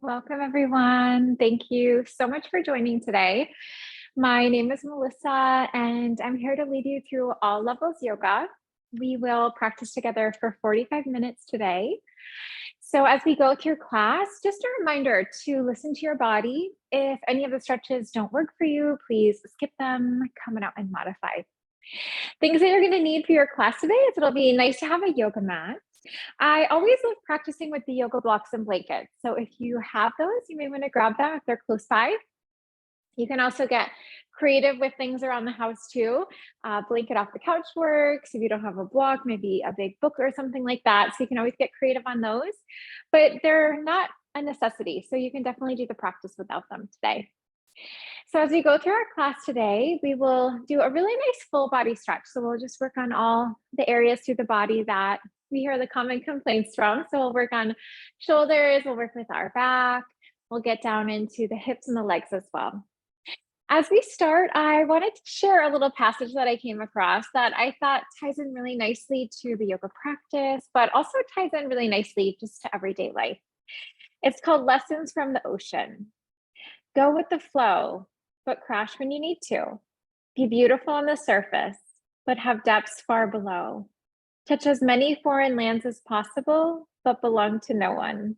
Welcome, everyone. Thank you so much for joining today. My name is Melissa, and I'm here to lead you through all levels yoga. We will practice together for 45 minutes today. So as we go through class, just a reminder to listen to your body. If any of the stretches don't work for you, please skip them, come out and modify. Things that you're going to need for your class today is it'll be nice to have a yoga mat. I always love practicing with the yoga blocks and blankets. So if you have those, you may want to grab them if they're close by. You can also get creative with things around the house too. Blanket off the couch works. If you don't have a block, maybe a big book or something like that. So you can always get creative on those, but they're not a necessity. So you can definitely do the practice without them today. So as we go through our class today, we will do a really nice full body stretch. So we'll just work on all the areas through the body that we hear the common complaints from. So we'll work on shoulders, we'll work with our back, we'll get down into the hips and the legs as well. As we start, I wanted to share a little passage that I came across that I thought ties in really nicely to the yoga practice, but also ties in really nicely just to everyday life. It's called Lessons from the Ocean. Go with the flow, but crash when you need to. Be beautiful on the surface, but have depths far below. Touch as many foreign lands as possible, but belong to no one.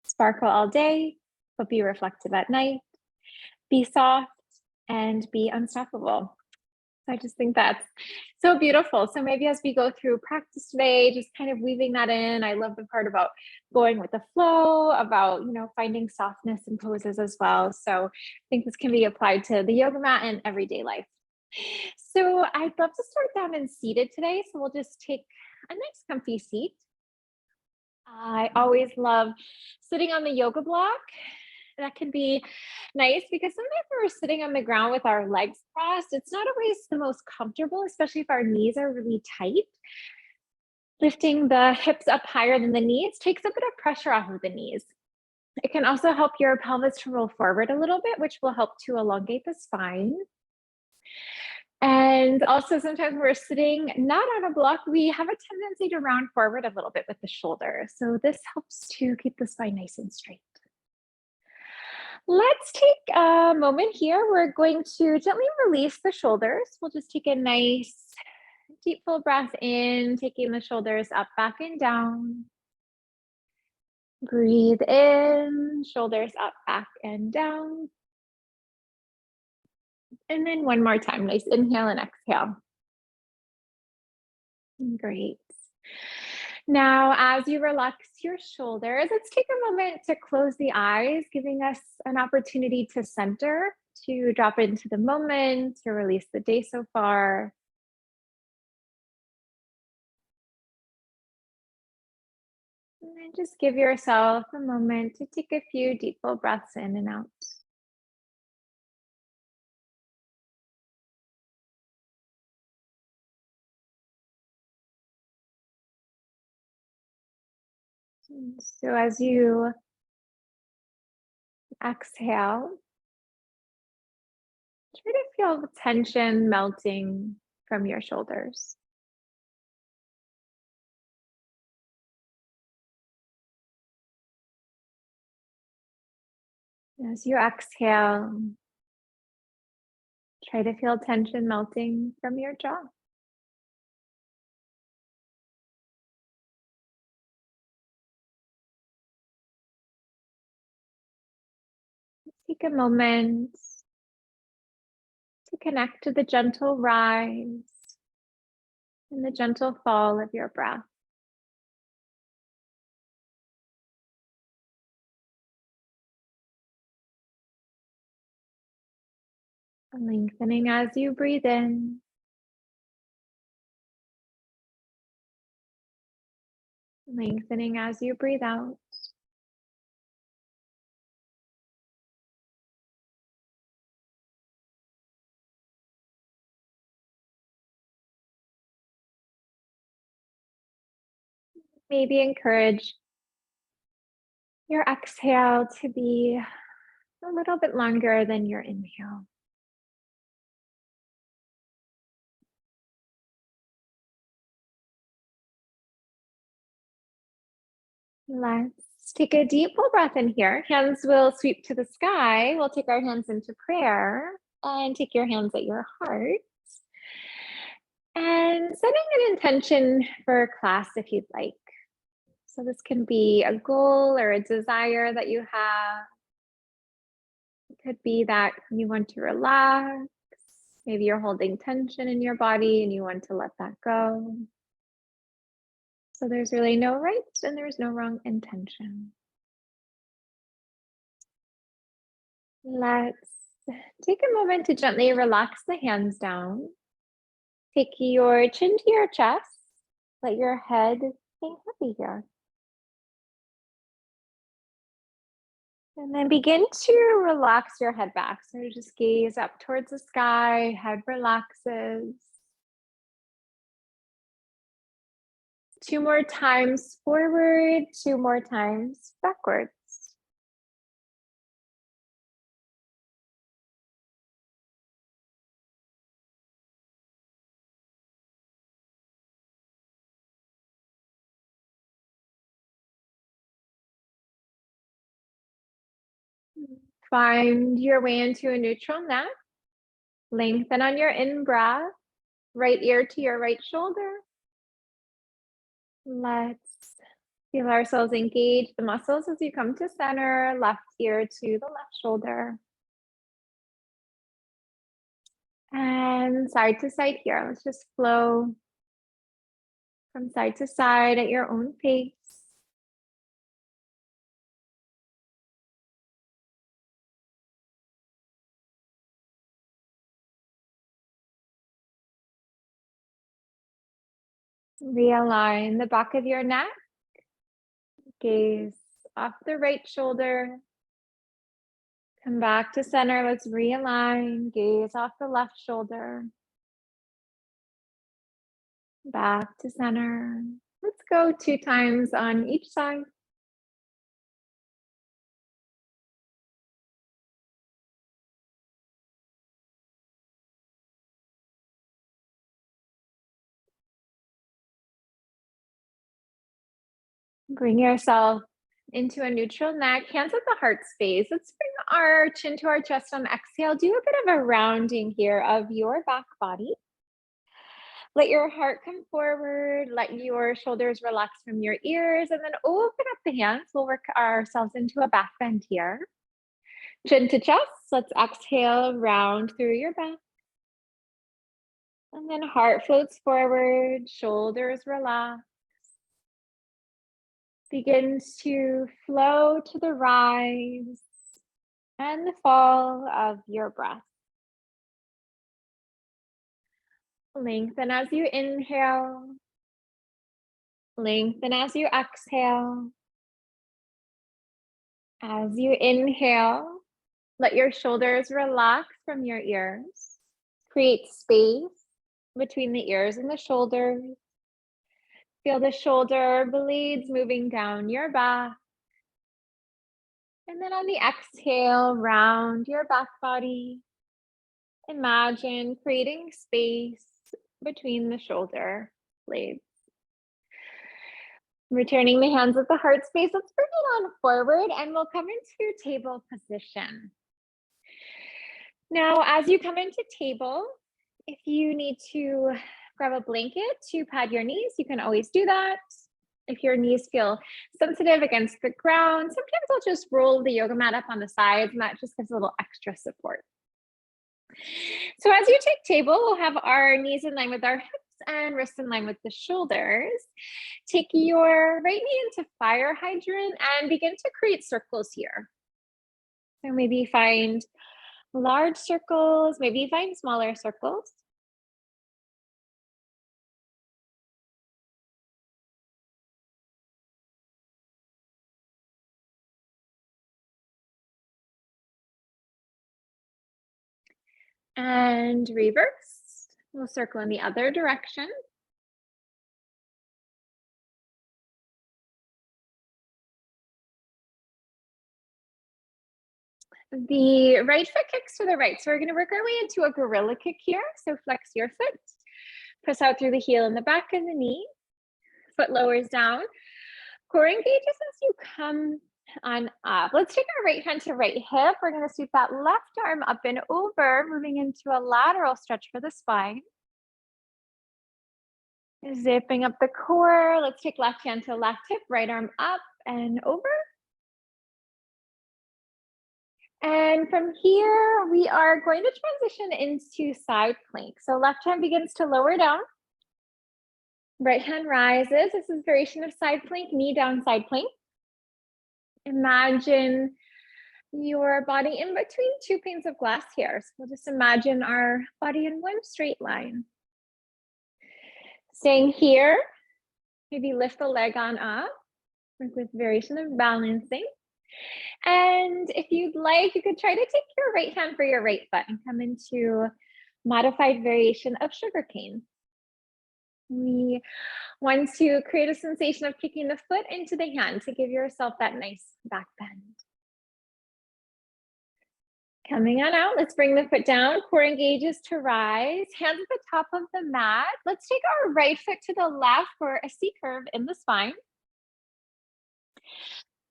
Sparkle all day, but be reflective at night. Be soft and be unstoppable. So I just think that's so beautiful. So maybe as we go through practice today, just kind of weaving that in. I love the part about going with the flow, about, finding softness in poses as well. So I think this can be applied to the yoga mat and everyday life. So I'd love to start down and seated today. So we'll just take a nice comfy seat. I always love sitting on the yoga block. That can be nice because sometimes when we're sitting on the ground with our legs crossed, it's not always the most comfortable, especially if our knees are really tight. Lifting the hips up higher than the knees takes a bit of pressure off of the knees. It can also help your pelvis to roll forward a little bit, which will help to elongate the spine. And also sometimes when we're sitting not on a block, we have a tendency to round forward a little bit with the shoulder. So this helps to keep the spine nice and straight. Let's take a moment here. We're going to gently release the shoulders. We'll just take a nice deep full breath in, taking the shoulders up, back, and down. Breathe in, shoulders up, back, and down. And then one more time, nice inhale and exhale. Great. Now, as you relax your shoulders, let's take a moment to close the eyes, giving us an opportunity to center, to drop into the moment, to release the day so far. And then just give yourself a moment to take a few deep full breaths in and out. So as you exhale, try to feel the tension melting from your shoulders. As you exhale, try to feel tension melting from your jaw. Take a moment to connect to the gentle rise and the gentle fall of your breath. Lengthening as you breathe in. Lengthening as you breathe out. Maybe encourage your exhale to be a little bit longer than your inhale. Let's Let's take a deep full breath in here. Hands will sweep to the sky. We'll take our hands into prayer and take your hands at your heart. And setting an intention for class if you'd like. So this can be a goal or a desire that you have. It could be that you want to relax. Maybe you're holding tension in your body and you want to let that go. So there's really no right and there's no wrong intention. Let's take a moment to gently relax the hands down. Take your chin to your chest. Let your head hang heavy here. And then begin to relax your head back. So just gaze up towards the sky, head relaxes. 2 more times forward, 2 more times backwards. Find your way into a neutral neck. Lengthen on your in-breath. Right ear to your right shoulder. Let's feel ourselves engage the muscles as you come to center. Left ear to the left shoulder. And side to side here. Let's just flow from side to side at your own pace. Realign the back of your neck. Gaze off the right shoulder. Come back to center. Let's realign. Gaze off the left shoulder. Back to center. Let's go 2 times on each side. Bring yourself into a neutral neck, hands at the heart space. Let's bring our chin to our chest on exhale. Do a bit of a rounding here of your back body. Let your heart come forward. Let your shoulders relax from your ears and then open up the hands. We'll work ourselves into a back bend here. Chin to chest. Let's exhale, round through your back. And then heart floats forward, shoulders relax. Begins to flow to the rise and the fall of your breath. Lengthen as you inhale. Lengthen as you exhale. As you inhale, let your shoulders relax from your ears. Create space between the ears and the shoulders. Feel the shoulder blades moving down your back. And then on the exhale, round your back body. Imagine creating space between the shoulder blades. Returning the hands at the heart space, let's bring it on forward and we'll come into table position. Now, as you come into table, if you need to grab a blanket to pad your knees, you can always do that. If your knees feel sensitive against the ground, sometimes I'll just roll the yoga mat up on the sides and that just gives a little extra support. So as you take table, we'll have our knees in line with our hips and wrists in line with the shoulders. Take your right knee into fire hydrant and begin to create circles here. So maybe find large circles, maybe find smaller circles. And reverse. We'll circle in the other direction. The right foot kicks to the right. So we're going to work our way into a gorilla kick here. So flex your foot. Press out through the heel and the back of the knee. Foot lowers down. Core engages as you come On up. Let's take our right hand to right hip. We're going to sweep that left arm up and over, moving into a lateral stretch for the spine. Zipping up the core. Let's take left hand to left hip, right arm up and over. And from here, we are going to transition into side plank. So left hand begins to lower down. Right hand rises. This is variation of side plank, knee down side plank. Imagine your body in between two panes of glass here. So we'll just imagine our body in one straight line. Staying here, maybe lift the leg on up, work with variation of balancing. And if you'd like, you could try to take your right hand for your right foot and come into modified variation of sugar cane. We want to create a sensation of kicking the foot into the hand to give yourself that nice back bend. Coming on out, let's bring the foot down, core engages to rise, hands at the top of the mat. Let's take our right foot to the left for a C curve in the spine.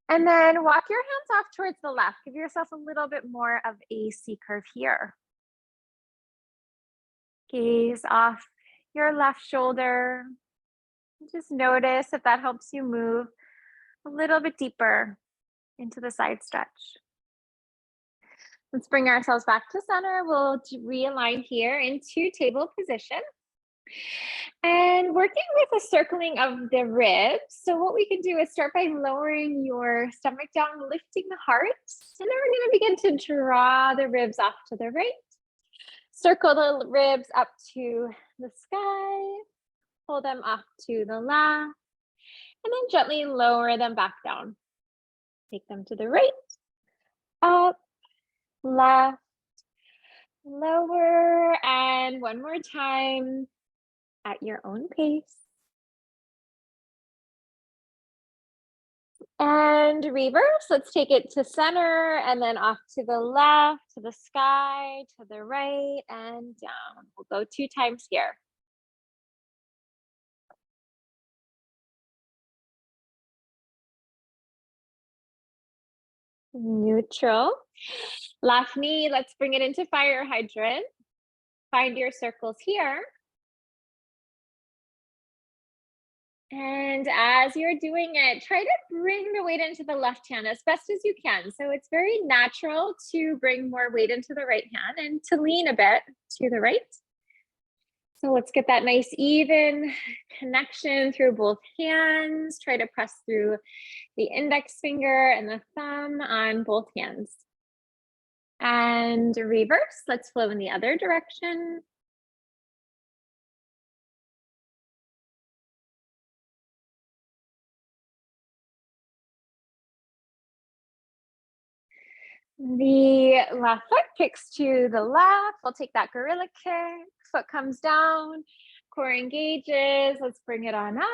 And then walk your hands off towards the left. Give yourself a little bit more of a C curve here. Gaze off your left shoulder. Just notice if that helps you move a little bit deeper into the side stretch. Let's bring ourselves back to center. We'll realign here into table position. And working with a circling of the ribs. So what we can do is start by lowering your stomach down, lifting the heart. And then we're going to begin to draw the ribs off to the right. Circle the ribs up to the sky. Pull them off to the left. And then gently lower them back down. Take them to the right. Up, left, lower. And one more time. At your own pace. And reverse, let's take it to center and then off to the left, to the sky, to the right, and down. We'll go 2 times here. Neutral. Left knee, let's bring it into fire hydrant. Find your circles here. And as you're doing it, try to bring the weight into the left hand as best as you can. So it's very natural to bring more weight into the right hand and to lean a bit to the right. So let's get that nice even connection through both hands. Try to press through the index finger and the thumb on both hands. And reverse, let's flow in the other direction. The left foot kicks to the left. We'll take that gorilla kick. Foot comes down, core engages. Let's bring it on up.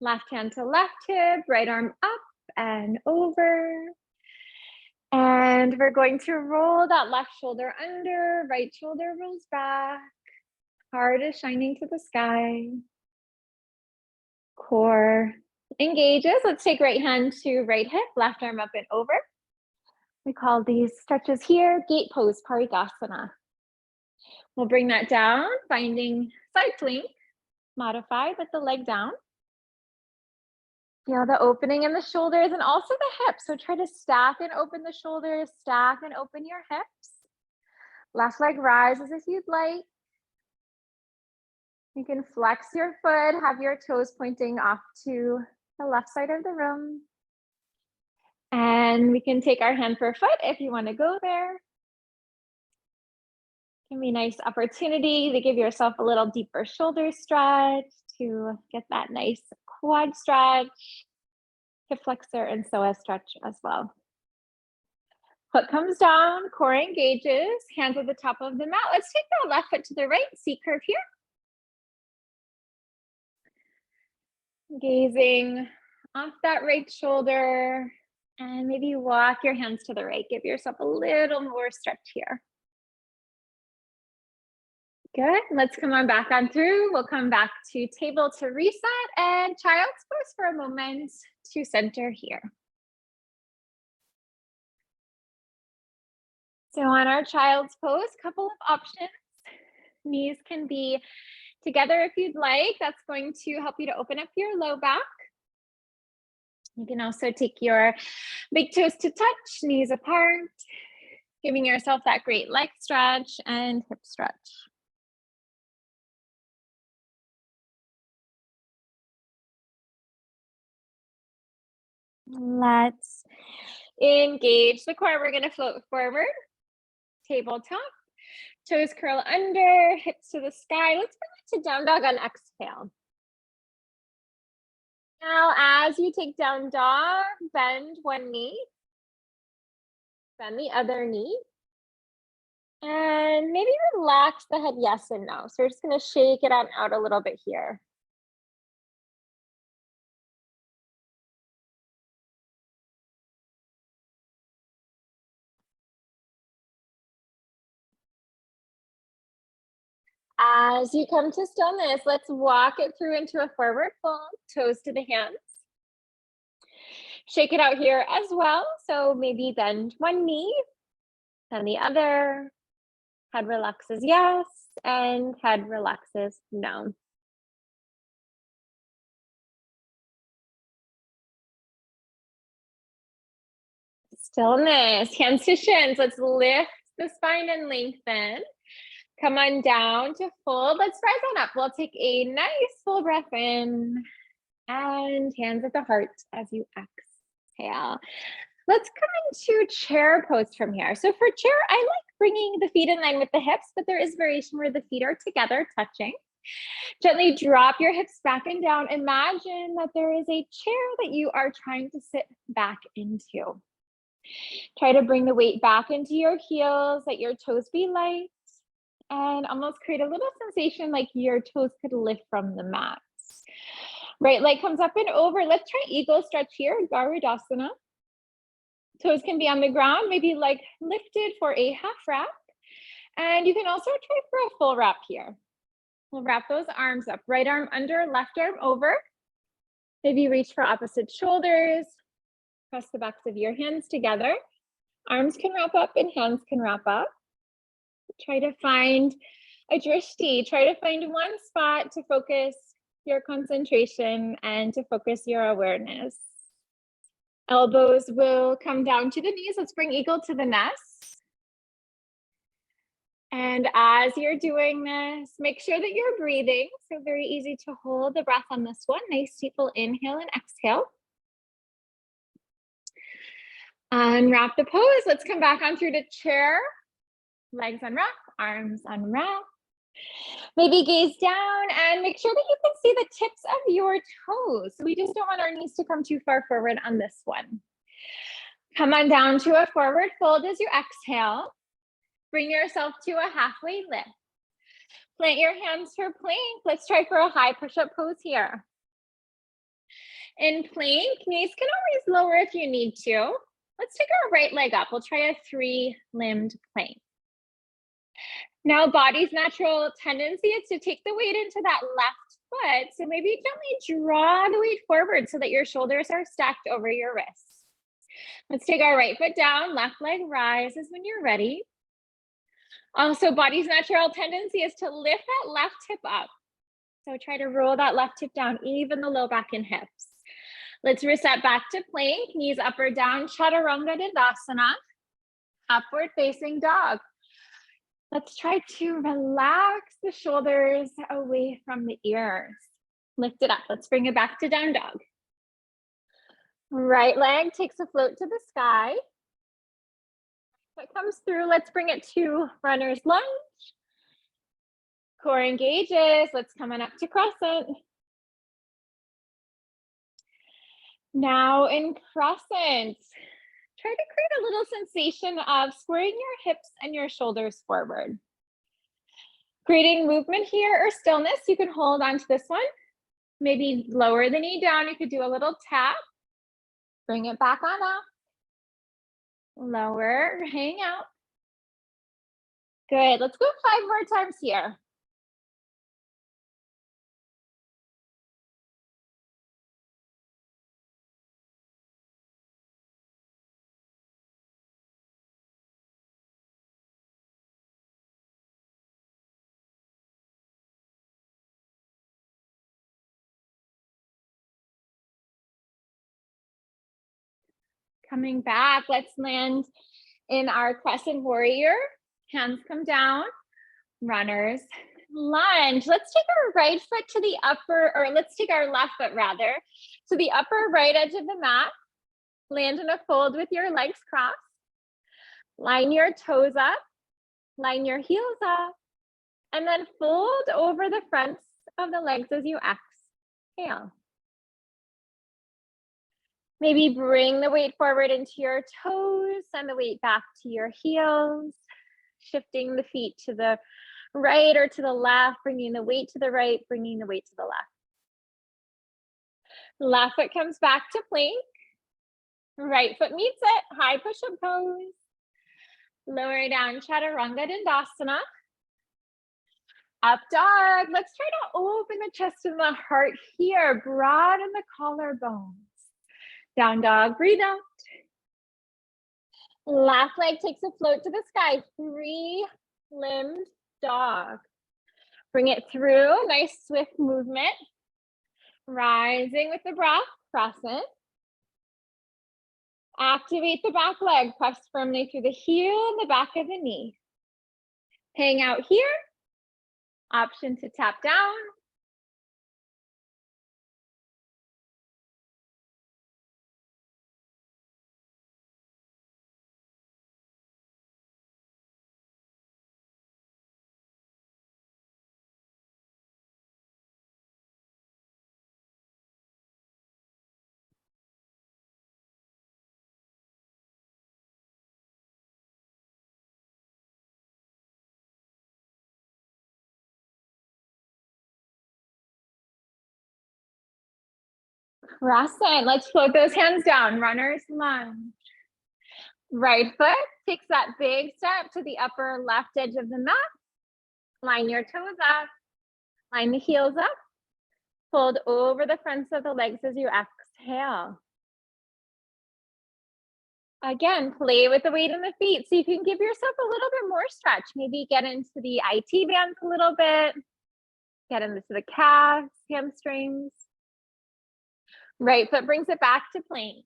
Left hand to left hip, right arm up and over. And we're going to roll that left shoulder under, right shoulder rolls back. Heart is shining to the sky. Core engages. Let's take right hand to right hip, left arm up and over. We call these stretches here gate pose, Parigasana. We'll bring that down, finding side plank, modified with the leg down. Feel the opening in the shoulders and also the hips. So try to stack and open the shoulders, stack and open your hips. Left leg rises if you'd like. You can flex your foot, have your toes pointing off to the left side of the room. And we can take our hand for foot if you want to go there. Can be a nice opportunity to give yourself a little deeper shoulder stretch, to get that nice quad stretch, hip flexor and psoas stretch as well. Foot comes down, core engages, hands at the top of the mat. Let's take that left foot to the right, C curve here. Gazing off that right shoulder. And maybe walk your hands to the right. Give yourself a little more stretch here. Good. Let's come on back on through. We'll come back to table to reset and child's pose for a moment to center here. So on our child's pose, couple of options. Knees can be together if you'd like. That's going to help you to open up your low back. You can also take your big toes to touch, knees apart, giving yourself that great leg stretch and hip stretch. Let's engage the core. We're going to float forward, tabletop, toes curl under, hips to the sky. Let's bring it to down dog on exhale. Now, as you take down dog, bend one knee, bend the other knee, and maybe relax the head yes and no. So we're just going to shake it on out a little bit here. As you come to stillness, let's walk it through into a forward fold, toes to the hands. Shake it out here as well. So maybe bend one knee, then the other. Head relaxes yes, and head relaxes no. Stillness, hands to shins. Let's lift the spine and lengthen. Come on down to fold. Let's rise on up. We'll take a nice full breath in and hands at the heart as you exhale. Let's come into chair pose from here. So for chair, I like bringing the feet in line with the hips, but there is variation where the feet are together touching. Gently drop your hips back and down. Imagine that there is a chair that you are trying to sit back into. Try to bring the weight back into your heels, let your toes be light, and almost create a little sensation like your toes could lift from the mat. Right leg comes up and over. Let's try eagle stretch here, Garudasana. Toes can be on the ground, maybe leg lifted for a half wrap. And you can also try for a full wrap here. We'll wrap those arms up, right arm under, left arm over. Maybe reach for opposite shoulders. Press the backs of your hands together. Arms can wrap up and hands can wrap up. Try to find a drishti. Try to find one spot to focus your concentration and to focus your awareness. Elbows will come down to the knees. Let's bring eagle to the nest. And as you're doing this, make sure that you're breathing. So very easy to hold the breath on this one. Nice, deep full inhale and exhale. Unwrap the pose. Let's come back on through to chair. Legs unwrap, arms unwrap. Maybe gaze down and make sure that you can see the tips of your toes. We just don't want our knees to come too far forward on this one. Come on down to a forward fold as you exhale. Bring yourself to a halfway lift. Plant your hands for plank. Let's try for a high push-up pose here. In plank, knees can always lower if you need to. Let's take our right leg up. We'll try a 3-limbed plank. Now, body's natural tendency is to take the weight into that left foot. So maybe gently draw the weight forward so that your shoulders are stacked over your wrists. Let's take our right foot down, left leg rises when you're ready. Also, body's natural tendency is to lift that left hip up. So try to roll that left hip down, even the low back and hips. Let's reset back to plank, knees up or down, Chaturanga Dandasana, upward facing dog. Let's try to relax the shoulders away from the ears. Lift it up. Let's bring it back to down dog. Right leg takes a float to the sky. If it comes through, let's bring it to runner's lunge. Core engages. Let's come on up to crescent. Now in crescent, try to create a little sensation of squaring your hips and your shoulders forward. Creating movement here or stillness, you can hold on to this one. Maybe lower the knee down. You could do a little tap. Bring it back on up. Lower, hang out. Good. Let's go 5 more times here. Coming back, let's land in our crescent warrior. Hands come down, runners lunge. Let's take our right foot to the upper, or let's take our left foot rather, to the upper right edge of the mat. Land in a fold with your legs crossed. Line your toes up, line your heels up, and then fold over the fronts of the legs as you exhale. Maybe bring the weight forward into your toes and the weight back to your heels, shifting the feet to the right or to the left, bringing the weight to the right, bringing the weight to the left. Left foot comes back to plank. Right foot meets it, high push-up pose. Lower down, Chaturanga Dandasana. Up dog. Let's try to open the chest and the heart here. Broaden the collarbones. Down dog, breathe out. Left leg takes a float to the sky. 3-limbed dog. Bring it through, nice swift movement. Rising with the breath, crescent. Activate the back leg, press firmly through the heel and the back of the knee. Hang out here. Option to tap down. Crescent. Let's float those hands down. Runner's lunge. Right foot takes that big step to the upper left edge of the mat. Line your toes up. Line the heels up. Fold over the fronts of the legs as you exhale. Again, play with the weight in the feet. So you can give yourself a little bit more stretch. Maybe get into the IT bands a little bit. Get into the calves, hamstrings. Right foot brings it back to plank.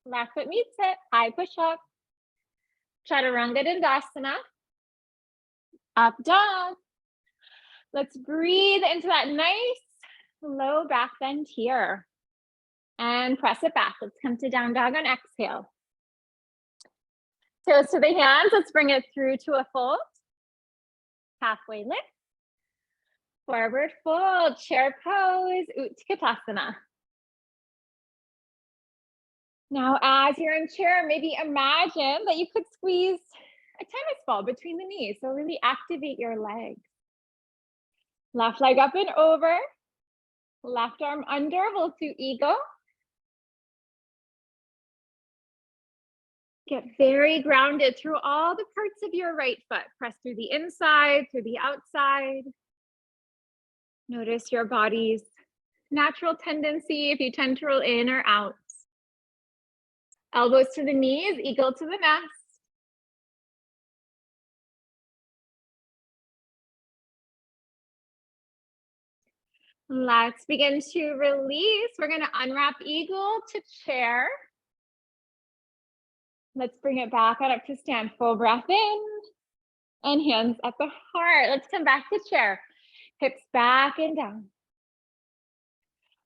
Left foot meets it, high push up. Chaturanga Dandasana. Up dog. Let's breathe into that nice low back bend here. And press it back. Let's come to down dog on exhale. Toes to the hands. Let's bring it through to a fold. Halfway lift. Forward fold, chair pose, Utkatasana. Now, as you're in chair, maybe imagine that you could squeeze a tennis ball between the knees. So really activate your legs. Left leg up and over. Left arm under, we'll do eagle. Get very grounded through all the parts of your right foot. Press through the inside, through the outside. Notice your body's natural tendency if you tend to roll in or out. Elbows to the knees, eagle to the nest. Let's begin to release. We're going to unwrap eagle to chair. Let's bring it back out up to stand. Full breath in and hands at the heart. Let's come back to chair. Hips back and down.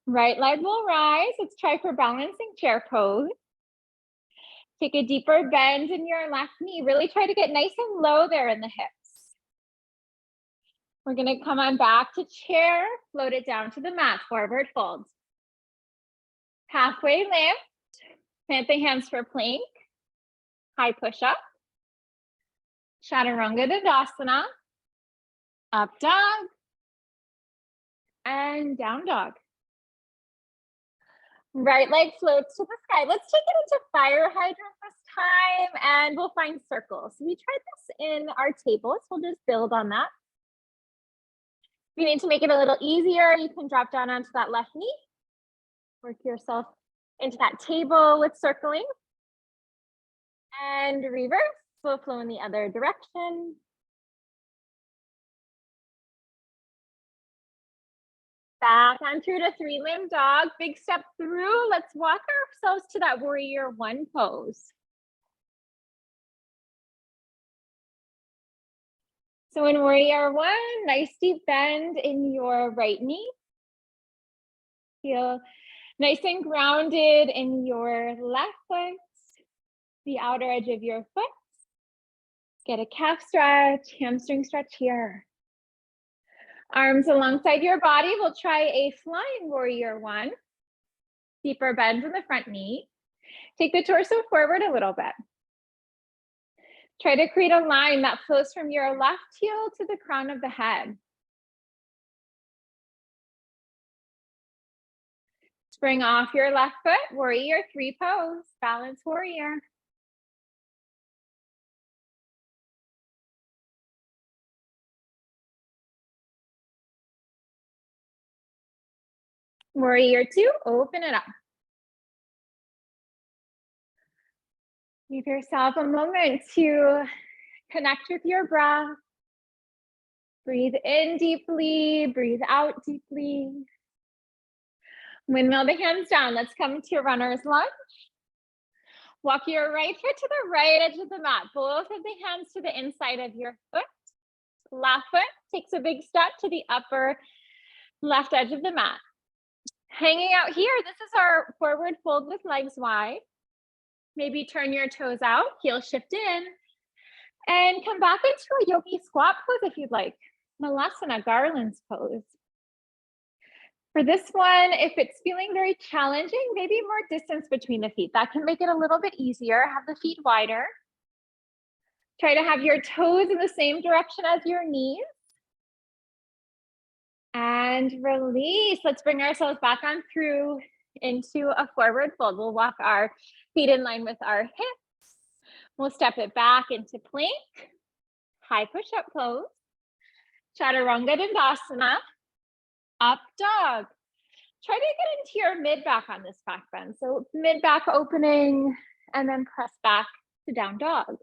Right leg will rise. Let's try for balancing chair pose. Take a deeper bend in your left knee. Really try to get nice and low there in the hips. We're going to come on back to chair. Float it down to the mat. Forward fold. Halfway lift. Plant the hands for plank. High push up. Chaturanga Dandasana. Up dog. And down dog. Right leg floats to the sky. Let's take it into fire hydrant this time and we'll find circles. So we tried this in our table, so we'll just build on that. If you need to make it a little easier, you can drop down onto that left knee. Work yourself into that table with circling. And reverse, we'll flow in the other direction. Back on through to three-limb dog. Big step through. Let's walk ourselves to that warrior one pose. So in warrior one, nice deep bend in your right knee. Feel nice and grounded in your left foot, the outer edge of your foot. Get a calf stretch, hamstring stretch here. Arms alongside your body. We'll try a flying warrior one. Deeper bend in the front knee. Take the torso forward a little bit. Try to create a line that flows from your left heel to the crown of the head. Spring off your left foot, warrior three pose, balance warrior. Warrior two, open it up. Give yourself a moment to connect with your breath. Breathe in deeply, breathe out deeply. Windmill the hands down. Let's come to runner's lunge. Walk your right foot to the right edge of the mat. Both of the hands to the inside of your foot. Left foot takes a big step to the upper left edge of the mat. Hanging out here, this is our forward fold with legs wide. Maybe turn your toes out, heel shift in, and come back into a yogi squat pose if you'd like. Malasana, garlands pose. For this one, if it's feeling very challenging, maybe more distance between the feet. That can make it a little bit easier. Have the feet wider. Try to have your toes in the same direction as your knees. And release. Let's bring ourselves back on through into a forward fold. We'll walk our feet in line with our hips. We'll step it back into plank, high push-up pose, chaturanga dandasana, up dog. Try to get into your mid back on this back bend. So mid back opening and then press back to down dog.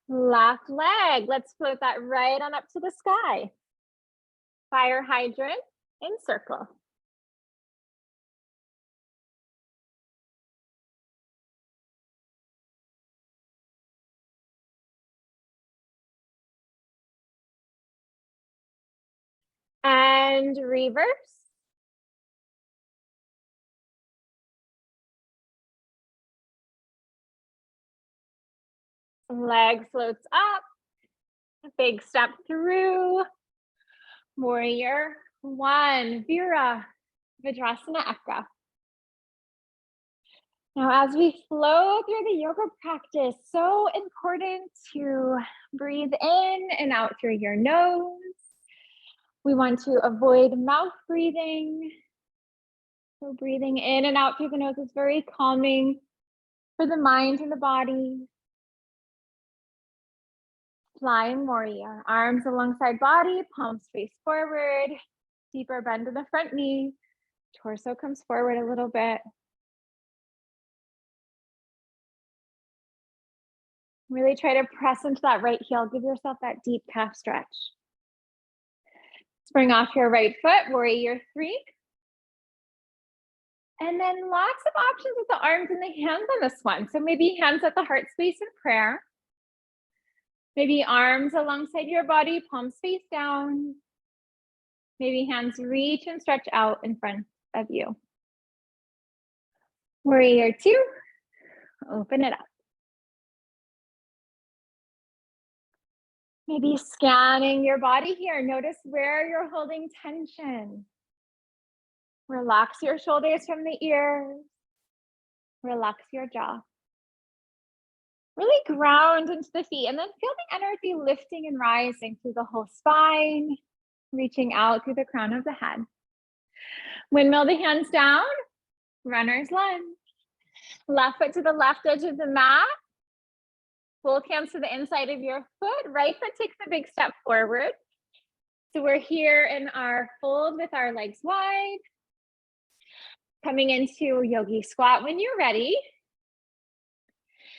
Left leg, let's float that right on up to the sky. Fire hydrant in circle. And reverse. Leg floats up. Big step through. Warrior one, Vira, Vajrasana Ekka. Now, as we flow through the yoga practice, so important to breathe in and out through your nose. We want to avoid mouth breathing. So breathing in and out through the nose is very calming for the mind and the body. Flying warrior, arms alongside body, palms face forward, deeper bend in the front knee, torso comes forward a little bit. Really try to press into that right heel, give yourself that deep calf stretch. Spring off your right foot, warrior three. And then lots of options with the arms and the hands on this one. So maybe hands at the heart space in prayer. Maybe arms alongside your body, palms face down. Maybe hands reach and stretch out in front of you. Warrior two, open it up. Maybe scanning your body here. Notice where you're holding tension. Relax your shoulders from the ears. Relax your jaw. Really ground into the feet and then feel the energy lifting and rising through the whole spine, reaching out through the crown of the head. Windmill the hands down, runner's lunge. Left foot to the left edge of the mat. Both hands to the inside of your foot. Right foot takes a big step forward. So we're here in our fold with our legs wide. Coming into yogi squat when you're ready.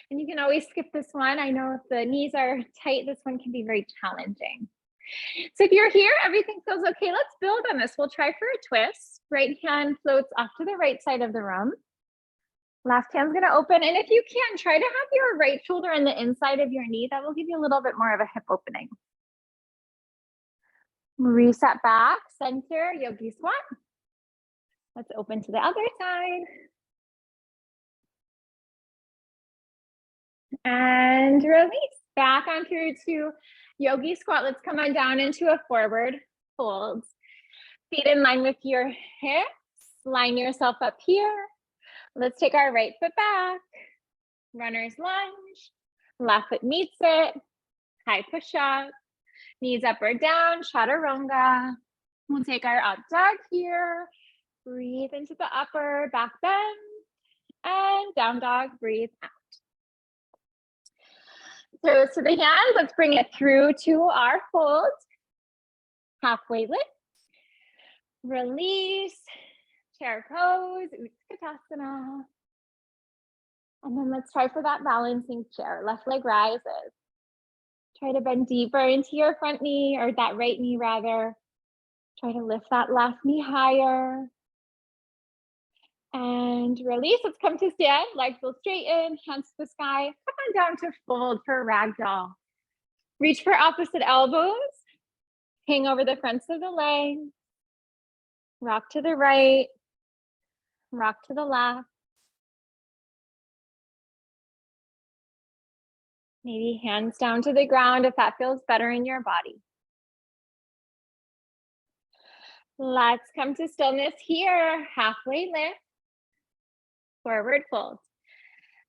And you can always skip this one. I know if the knees are tight, this one can be very challenging. So if you're here, everything feels okay. Let's build on this. We'll try for a twist. Right hand floats off to the right side of the room. Left hand's gonna open. And if you can, try to have your right shoulder on the inside of your knee. That will give you a little bit more of a hip opening. Reset back, center, yogi squat. Let's open to the other side. And release. Back on through to yogi squat. Let's come on down into a forward fold. Feet in line with your hips. Line yourself up here. Let's take our right foot back. Runner's lunge. Left foot meets it. High push up. Knees up or down. Chaturanga. We'll take our up dog here. Breathe into the upper back bend. And down dog. Breathe out. So to the hands, let's bring it through to our fold. Halfway lift. Release. Chair pose. Utkatasana. And then let's try for that balancing chair. Left leg rises. Try to bend deeper into your front knee, or that right knee rather. Try to lift that left knee higher. And release. Let's come to stand. Legs will straighten, hands to the sky. Come on down to fold for ragdoll. Reach for opposite elbows. Hang over the fronts of the legs. Rock to the right. Rock to the left. Maybe hands down to the ground if that feels better in your body. Let's come to stillness here. Halfway lift. Forward fold.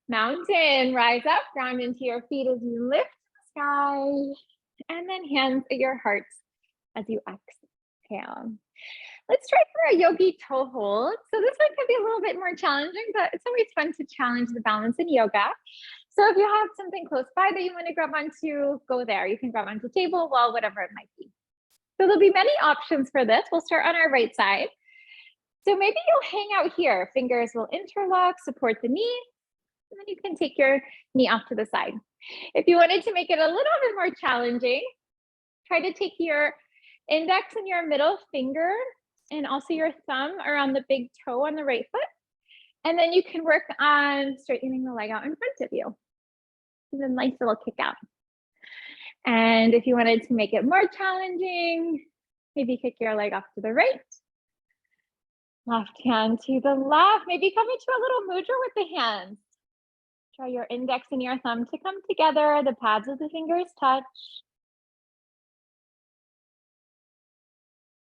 Mountain, rise up, ground into your feet as you lift the sky. And then hands at your heart as you exhale. Let's try for a yogi toe hold. So this one can be a little bit more challenging, but it's always fun to challenge the balance in yoga. So if you have something close by that you want to grab onto, go there. You can grab onto table, wall, whatever it might be. So there'll be many options for this. We'll start on our right side. So maybe you'll hang out here. Fingers will interlock, support the knee, and then you can take your knee off to the side. If you wanted to make it a little bit more challenging, try to take your index and your middle finger and also your thumb around the big toe on the right foot. And then you can work on straightening the leg out in front of you. Give a nice little kick out. And if you wanted to make it more challenging, maybe kick your leg off to the right. Left hand to the left. Maybe come into a little mudra with the hands. Try your index and your thumb to come together. The pads of the fingers touch.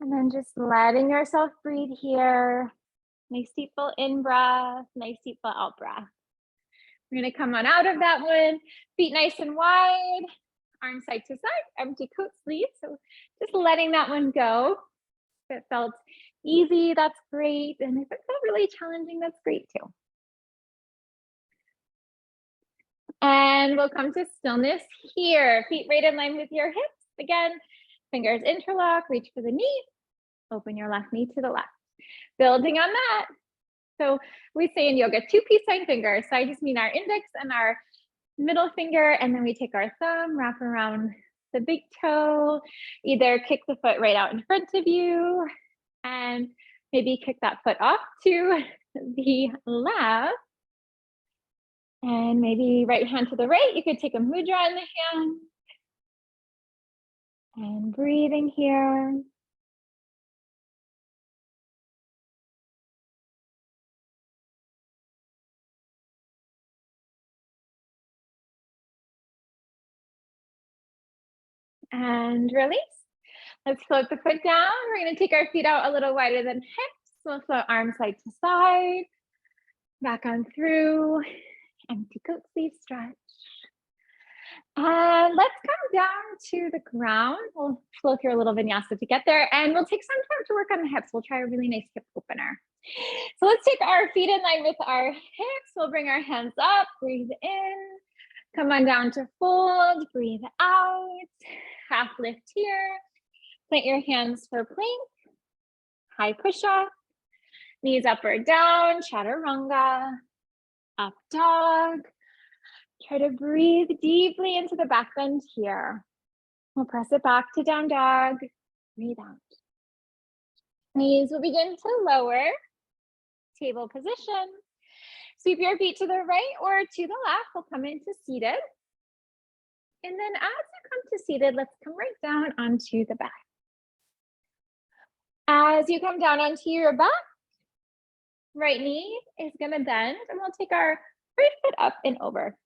And then just letting yourself breathe here. Nice deep full in breath, nice deep full out breath. We're gonna come on out of that one. Feet nice and wide, arms side to side, empty coat sleeve. So just letting that one go. If it felt easy, that's great. And if it felt really challenging, that's great too. And we'll come to stillness here. Feet right in line with your hips. Again, fingers interlock, reach for the knee. Open your left knee to the left. Building on that. So we say in yoga, 2 peace sign fingers. So I just mean our index and our middle finger, and then we take our thumb, wrap around the big toe, either kick the foot right out in front of you, and maybe kick that foot off to the left. And maybe right hand to the right. You could take a mudra in the hand. And breathing here. And release. Let's float the foot down. We're going to take our feet out a little wider than hips. We'll float arms side to side. Back on through. Empty coat sleeve stretch. And let's come down to the ground. We'll flow through a little vinyasa to get there. And we'll take some time to work on the hips. We'll try a really nice hip opener. So let's take our feet in line with our hips. We'll bring our hands up. Breathe in. Come on down to fold. Breathe out. Half lift here. Plant your hands for plank. High push-up. Knees up or down. Chaturanga. Up dog. Try to breathe deeply into the back bend here. We'll press it back to down dog. Breathe out. Knees will begin to lower. Table position. Sweep your feet to the right or to the left. We'll come into seated. And then as you come to seated, let's come right down onto the back. As you come down onto your back, right knee is going to bend, and we'll take our right foot up and over.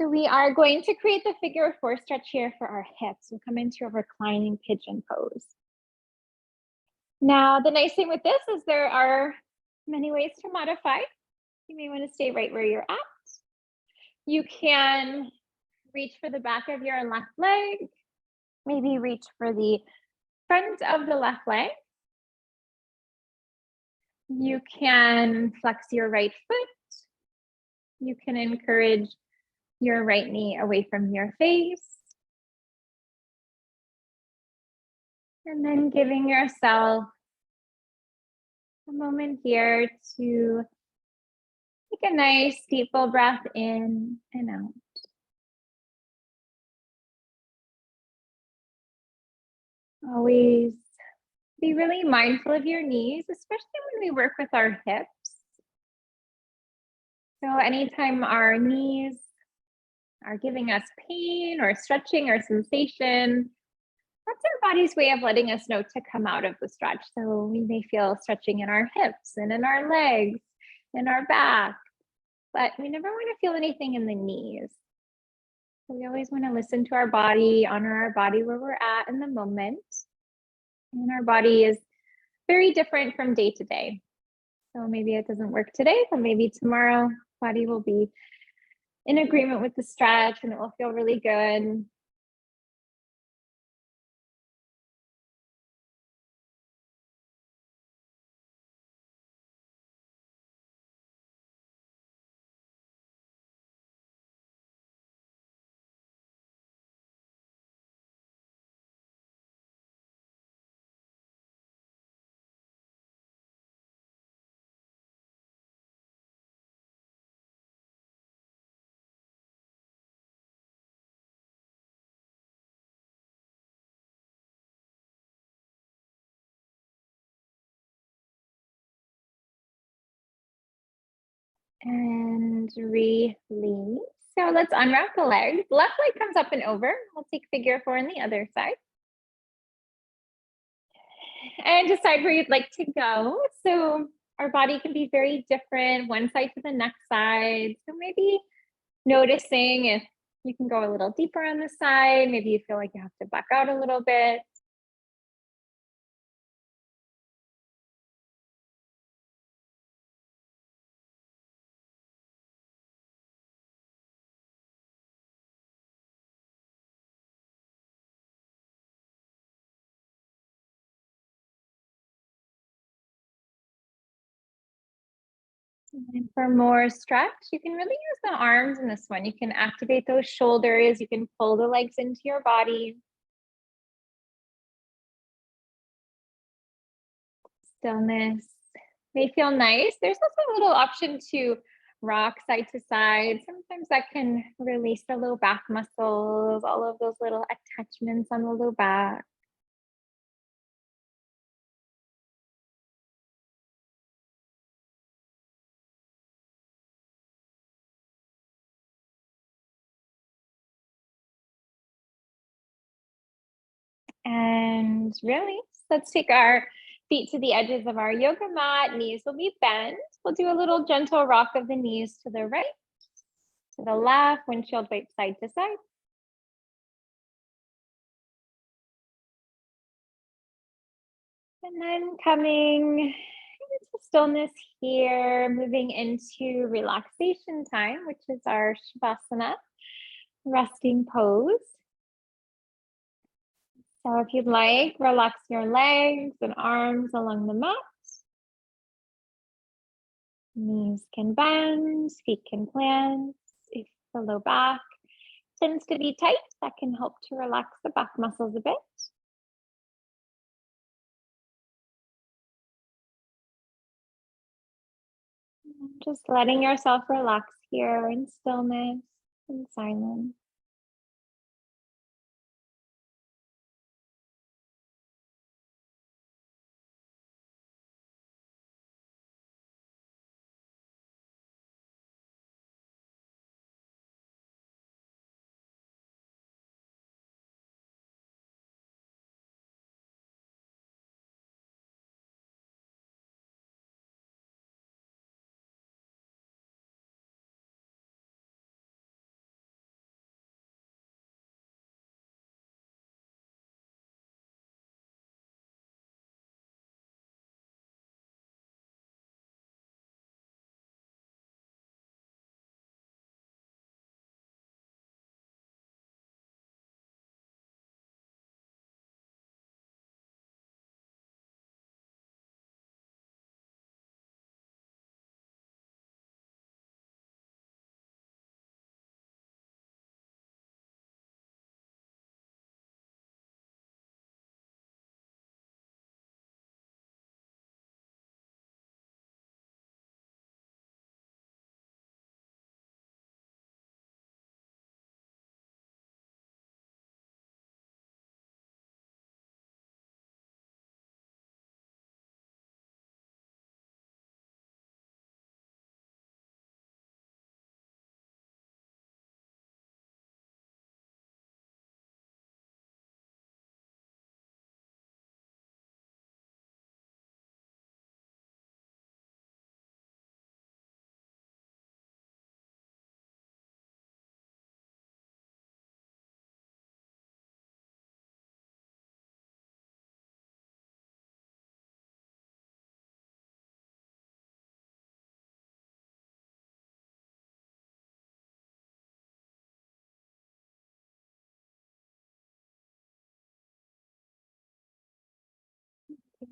So we are going to create the figure four stretch here for our hips. We'll come into a reclining pigeon pose. Now, the nice thing with this is there are many ways to modify. You may want to stay right where you're at. You can reach for the back of your left leg, maybe reach for the front of the left leg. You can flex your right foot. You can encourage your right knee away from your face. And then giving yourself a moment here to take a nice deep full breath in and out. Always be really mindful of your knees, especially when we work with our hips. So anytime our knees are giving us pain or stretching or sensation, that's our body's way of letting us know to come out of the stretch. So we may feel stretching in our hips and in our legs, in our back, but we never want to feel anything in the knees. So we always want to listen to our body, honor our body where we're at in the moment. And our body is very different from day to day. So maybe it doesn't work today, but maybe tomorrow, body will be in agreement with the stretch and it will feel really good. And release. So let's unwrap the legs. Left leg comes up and over. We'll take figure four on the other side. And decide where you'd like to go. So our body can be very different, one side to the next side. So maybe noticing if you can go a little deeper on the side. Maybe you feel like you have to back out a little bit. And for more stretch, you can really use the arms in this one. You can activate those shoulders. You can pull the legs into your body. Stillness may feel nice. There's also a little option to rock side to side. Sometimes that can release the low back muscles, all of those little attachments on the low back. And release. Let's take our feet to the edges of our yoga mat. Knees will be bent. We'll do a little gentle rock of the knees to the right, to the left, windshield wipe side to side. And then coming into stillness here, moving into relaxation time, which is our Shavasana, resting pose. So if you'd like, relax your legs and arms along the mat. Knees can bend, feet can plant. If the low back tends to be tight, that can help to relax the back muscles a bit. Just letting yourself relax here in stillness and silence.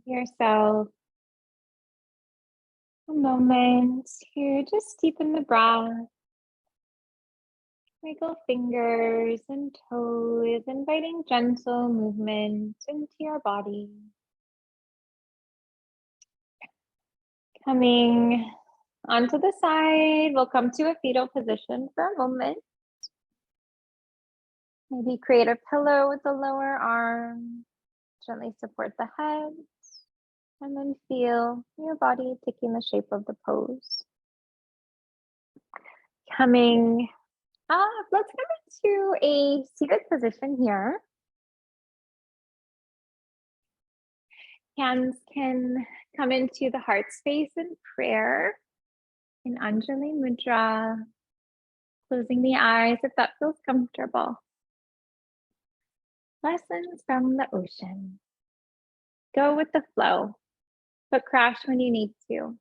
yourself a moment here. Just deepen the breath. Wiggle fingers and toes, inviting gentle movement into your body. Coming onto the side, we'll come to a fetal position for a moment. Maybe create a pillow with the lower arm. Gently support the head. And then feel your body taking the shape of the pose. Coming up, let's come into a seated position here. Hands can come into the heart space in prayer, in Anjali Mudra, closing the eyes if that feels comfortable. Lessons from the ocean. Go with the flow, but crash when you need to.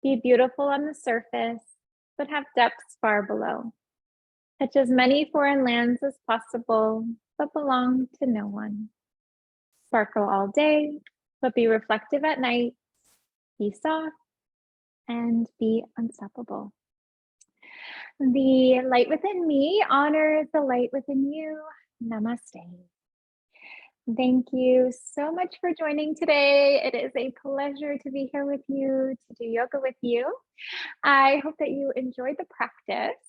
Be beautiful on the surface, but have depths far below. Touch as many foreign lands as possible, but belong to no one. Sparkle all day, but be reflective at night. Be soft and be unstoppable. The light within me honors the light within you. Namaste. Thank you so much for joining today. It is a pleasure to be here with you, to do yoga with you. I hope that you enjoyed the practice.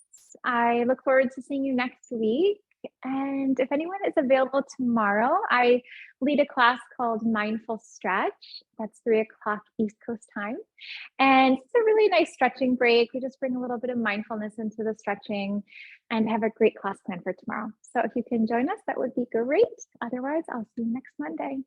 I look forward to seeing you next week. And if anyone is available tomorrow, I lead a class called Mindful Stretch. That's 3:00 East Coast time. And it's a really nice stretching break. We just bring a little bit of mindfulness into the stretching and have a great class planned for tomorrow. So if you can join us, that would be great. Otherwise, I'll see you next Monday.